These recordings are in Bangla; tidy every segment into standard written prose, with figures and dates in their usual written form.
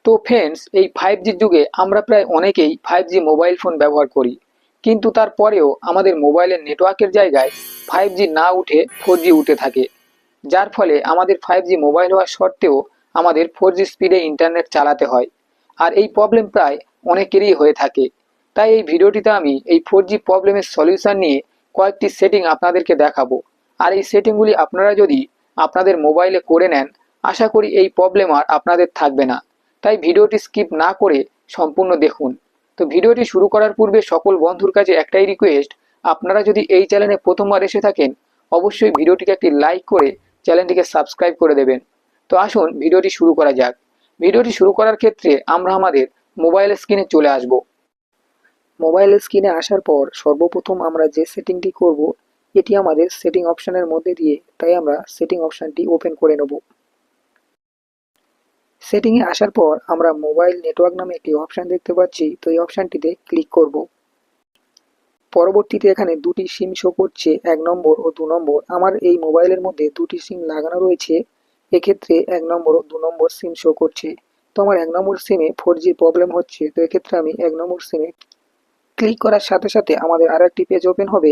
তো ফ্রেন্ডস, এই 5G যুগে আমরা প্রায় অনেকেই 5G মোবাইল ফোন ব্যবহার করি, কিন্তু তারপরেও আমাদের মোবাইলের নেটওয়ার্কের জায়গায় 5G না উঠে 4G উঠে থাকে, যার ফলে আমাদের 5G মোবাইল হওয়া সত্ত্বেও আমাদের 4G স্পিডে ইন্টারনেট চালাতে হয়। আর এই প্রবলেম প্রায় অনেকেরই হয়ে থাকে। তাই এই ভিডিওটিতে আমি এই 4G প্রবলেমের সলিউশন নিয়ে কয়েকটি সেটিং আপনাদেরকে দেখাবো। আর এই সেটিংগুলি আপনারা যদি আপনাদের মোবাইলে করে নেন, আশা করি এই প্রবলেম আর আপনাদের থাকবে না। তাই ভিডিওটি স্কিপ না করে সম্পূর্ণ দেখুন। তো ভিডিওটি শুরু করার পূর্বে সকল বন্ধুর কাছে একটাই রিকোয়েস্ট, আপনারা যদি এই চ্যানেলে প্রথমবার এসে থাকেন, অবশ্যই ভিডিওটিকে একটি লাইক করে চ্যানেলটিকে সাবস্ক্রাইব করে দেবেন। তো আসুন ভিডিওটি শুরু করা যাক। ভিডিওটি শুরু করার ক্ষেত্রে আমরা আমাদের মোবাইল স্ক্রিনে চলে আসব। মোবাইল স্ক্রিনে আসার পর সর্বপ্রথম আমরা যে সেটিংটি করব, এটি আমাদের সেটিং অপশনের মধ্যে দিয়ে, তাই আমরা সেটিং অপশনটি ওপেন করে নেব। সেটিংয়ে আসার পর আমরা মোবাইল নেটওয়ার্ক নামে একটি অপশন দেখতে পাচ্ছি, তো এই অপশনটিতে ক্লিক করব। পরবর্তীতে এখানে দুটি সিম শো করছে, 1 নম্বর ও 2 নম্বর। আমার এই মোবাইলের মধ্যে দুটি সিম লাগানো রয়েছে, এক্ষেত্রে 1 নম্বর ও 2 নম্বর সিম শো করছে। তো আমার 1 নম্বর সিমে 4G প্রবলেম হচ্ছে, তো এক্ষেত্রে আমি 1 নম্বর সিমে ক্লিক করার সাথে সাথে আমাদের আর একটি পেজ ওপেন হবে।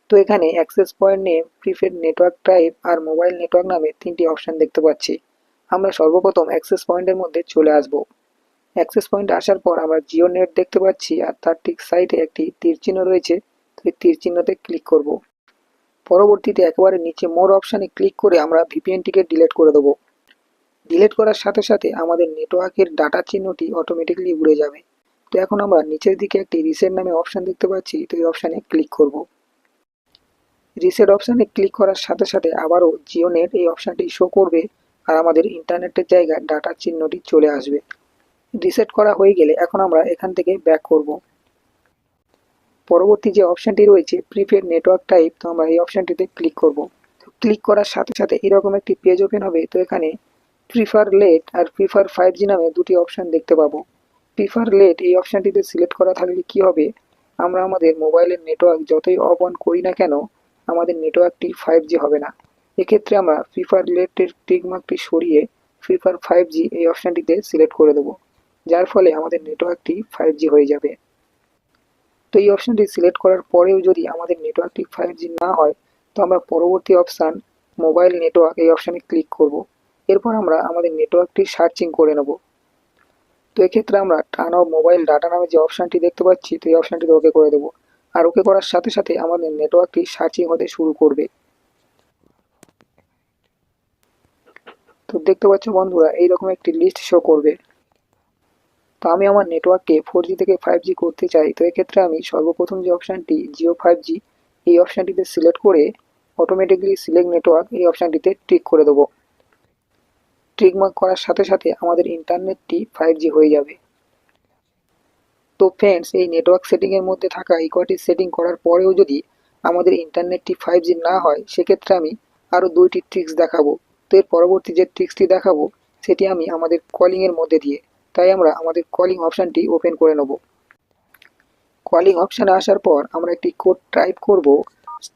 তো এখানে access point name, preferred network type আর মোবাইল নেটওয়ার্ক নামে তিনটি অপশন দেখতে পাচ্ছি। আমরা সর্বপ্রথম অ্যাক্সেস পয়েন্টের মধ্যে চলে আসব। অ্যাক্সেস পয়েন্টে আসার পর আমরা জিও নেট দেখতে পাচ্ছি, আর তার ঠিক সাইডে একটি তীর চিহ্ন রয়েছে, তো এই তীর চিহ্নতে ক্লিক করব। পরবর্তীতে একেবারে নিচে মোর অপশানে ক্লিক করে আমরা ভিপিএনটিকে ডিলিট করে দেবো। ডিলিট করার সাথে সাথে আমাদের নেটওয়ার্কের ডাটা চিহ্নটি অটোমেটিক্যালি উড়ে যাবে। তো এখন আমরা নিচের দিকে একটি রিসেট নামে অপশান দেখতে পাচ্ছি, তো এই অপশানে ক্লিক করব। রিসেট অপশানে ক্লিক করার সাথে সাথে আবারও জিও নেট এই অপশানটি শো করবে, আর আমাদের ইন্টারনেটের জায়গায় ডাটা চিহ্নটি চলে আসবে। রিসেট করা হয়ে গেলে এখন আমরা এখান থেকে ব্যাক করব। পরবর্তী যে অপশানটি রয়েছে প্রিপেড নেটওয়ার্ক টাইপ, তো আমরা এই অপশানটিতে ক্লিক করব। তো ক্লিক করার সাথে সাথে এরকম একটি পেজ ওপেন হবে। তো এখানে প্রিফার লেট আর প্রিফার 5G নামে দুটি অপশান দেখতে পাবো। প্রিফার লেট এই অপশানটিতে সিলেক্ট করা থাকলে কি হবে, আমরা আমাদের মোবাইলের নেটওয়ার্ক যতই অফ অন করি না কেন, আমাদের নেটওয়ার্কটি 5G হবে না। এক্ষেত্রে আমরা প্রিফার লেটের টিকমার্কটি সরিয়ে প্রিফার 5G এই অপশানটিতে সিলেক্ট করে দেবো, যার ফলে আমাদের নেটওয়ার্কটি 5G হয়ে যাবে। তো এই অপশানটি সিলেক্ট করার পরেও যদি আমাদের নেটওয়ার্কটি 5G না হয়, তো আমরা পরবর্তী অপশান মোবাইল নেটওয়ার্ক এই অপশানে ক্লিক করব। এরপর আমরা আমাদের নেটওয়ার্কটি সার্চিং করে নেব। তো এক্ষেত্রে আমরা টার্ন অফ মোবাইল ডাটা নামে যে অপশানটি দেখতে পাচ্ছি, তো এই অপশানটিতে ওকে করে দেবো। আর ওকে করার সাথে সাথে আমাদের নেটওয়ার্কটি সার্চিং হতে শুরু করবে। তো দেখতে পাচ্ছ বন্ধুরা, এইরকম একটি লিস্ট শো করবে। তো আমি আমার নেটওয়ার্ককে 4G থেকে 5G করতে চাই, তো এক্ষেত্রে আমি সর্বপ্রথম যে অপশানটি জিও 5G এই অপশানটিতে সিলেক্ট করে অটোমেটিক্যালি সিলেক্ট নেটওয়ার্ক এই অপশানটিতে টিক করে দেবো। টিক মার্ক করার সাথে সাথে আমাদের ইন্টারনেটটি 5G হয়ে যাবে। তো ফ্রেন্ডস, এই নেটওয়ার্ক সেটিংয়ের মধ্যে থাকা এই কয়টি সেটিং করার পরেও যদি আমাদের ইন্টারনেটটি 5G না হয়, সেক্ষেত্রে আমি আরও দুইটি ট্রিক্স দেখাবো। তো এর পরবর্তী যে ট্রিক্সটি দেখাবো সেটি আমি আমাদের কলিংয়ের মধ্যে দিয়ে, তাই আমরা আমাদের কলিং অপশানটি ওপেন করে নেব। কলিং অপশানে আসার পর আমরা একটি কোড টাইপ করব, *#**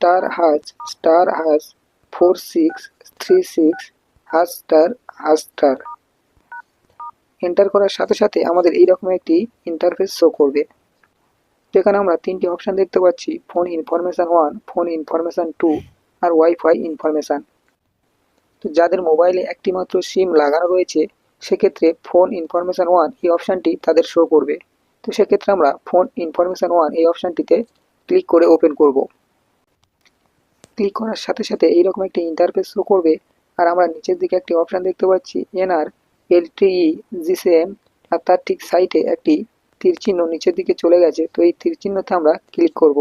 4636 #*#। এন্টার করার সাথে সাথে আমাদের এইরকম একটি ইন্টারফেস শো করবে। যেখানে আমরা তিনটি অপশান দেখতে পাচ্ছি, ফোন ইনফরমেশান 1, ফোন ইনফরমেশান 2 আর ওয়াইফাই ইনফরমেশান। তো যাদের মোবাইলে একটি মাত্র সিম লাগানো রয়েছে, সেক্ষেত্রে ফোন ইনফরমেশান 1 এই অপশানটি তাদের শো করবে। তো সেক্ষেত্রে আমরা ফোন ইনফরমেশান 1 এই অপশানটিতে ক্লিক করে ওপেন করব। ক্লিক করার সাথে সাথে এইরকম একটি ইন্টারফেস শো করবে, আর আমরা নিচের দিকে একটি অপশান দেখতে পাচ্ছি এনআর এলটিই জিসিএম, আর তার ঠিক সাইডে একটি তীর চিহ্ন নিচের দিকে চলে গেছে। তো এই তীর চিহ্নতে আমরা ক্লিক করব।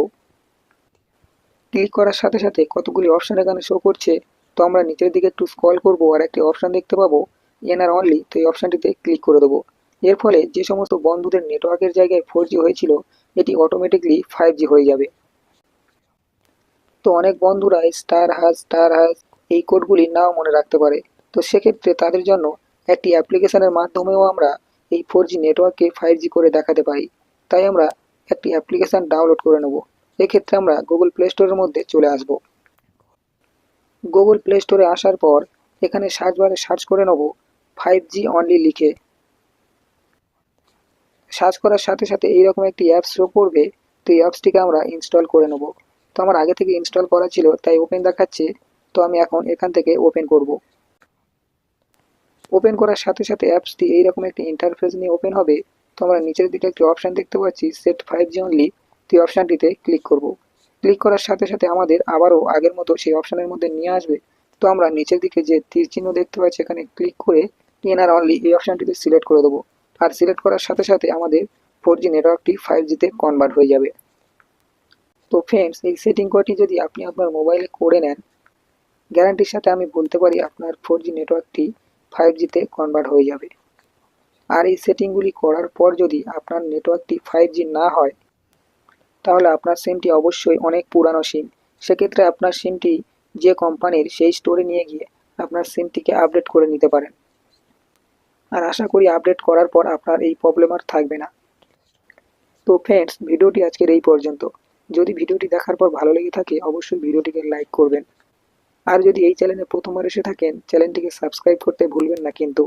ক্লিক করার সাথে সাথে কতগুলি অপশান এখানে শো করছে। তো আমরা নিচের দিকে একটু স্ক্রল করব, আর একটি অপশান দেখতে পাবো এনআর অনলি, তো এই অপশানটিতে ক্লিক করে দেবো। এর ফলে যে সমস্ত বন্ধুদের নেটওয়ার্কের জায়গায় 4G হয়েছিল, এটি অটোমেটিকলি 5G হয়ে যাবে। তো অনেক বন্ধুরা *#* এই কোডগুলি নাও মনে রাখতে পারে। তো সেক্ষেত্রে তাদের জন্য একটি অ্যাপ্লিকেশনের মাধ্যমেও আমরা এই 4G নেটওয়ার্ককে 5G করে দেখাতে পারি। তাই আমরা একটি অ্যাপ্লিকেশন ডাউনলোড করে নেব। এক্ষেত্রে আমরা গুগল প্লে স্টোরের মধ্যে চলে আসব। গুগল প্লে স্টোরে আসার পর এখানে সার্চ বারে সার্চ করে নেব 5G অনলি লিখে। সার্চ করার সাথে সাথে এইরকম একটি অ্যাপস শো করবে। তো এই অ্যাপসটিকে আমরা ইনস্টল করে নেব। তো আমার আগে থেকে ইনস্টল করা ছিল তাই ওপেন দেখাচ্ছে। তো আমি এখন এখান থেকে ওপেন করব। ওপেন করার সাথে সাথে অ্যাপসটি এইরকম একটি ইন্টারফেস নিয়ে ওপেন হবে। তো আমরা নিচের দিকে একটি অপশান দেখতে পাচ্ছি সেট 5G অনলি। তো এই অপশানটিতে ক্লিক করব। ক্লিক করার সাথে সাথে আমাদের আবারও আগের মতো সেই অপশানের মধ্যে নিয়ে আসবে। তো আমরা নিচের দিকে যে তীর চিহ্ন দেখতে পাচ্ছি এখানে ক্লিক করে টিএনআর অনলি এই অপশানটিতে সিলেক্ট করে দেবো। আর সিলেক্ট করার সাথে সাথে আমাদের 4G নেটওয়ার্কটি 5Gতে কনভার্ট হয়ে যাবে। তো ফ্রেন্ডস, এই সেটিং কটি যদি আপনি আপনার মোবাইলে করে নেন, গ্যারান্টির সাথে আমি বলতে পারি আপনার 4G নেটওয়ার্কটি 5Gতে কনভার্ট হয়ে যাবে। আর এই সেটিংগুলি করার পর যদি আপনার নেটওয়ার্কটি 5G না হয়, তাহলে আপনার সিমটি অবশ্যই অনেক পুরানো সিম। সেক্ষেত্রে আপনার সিমটি যে কোম্পানির সেই স্টোরে নিয়ে গিয়ে আপনার সিমটিকে আপডেট করে নিতে পারেন। আর আশা করি আপডেট করার পর আপনার এই প্রবলেম আর থাকবে না। তো ফ্রেন্ডস, ভিডিওটি আজকের এই পর্যন্ত। যদি ভিডিওটি দেখার পর ভালো লেগে থাকে অবশ্যই ভিডিওটিকে লাইক করবেন। আর যদি এই চ্যানেলে প্রথমবার এসে থাকেন চ্যানেলটিকে সাবস্ক্রাইব করতে ভুলবেন না কিন্তু।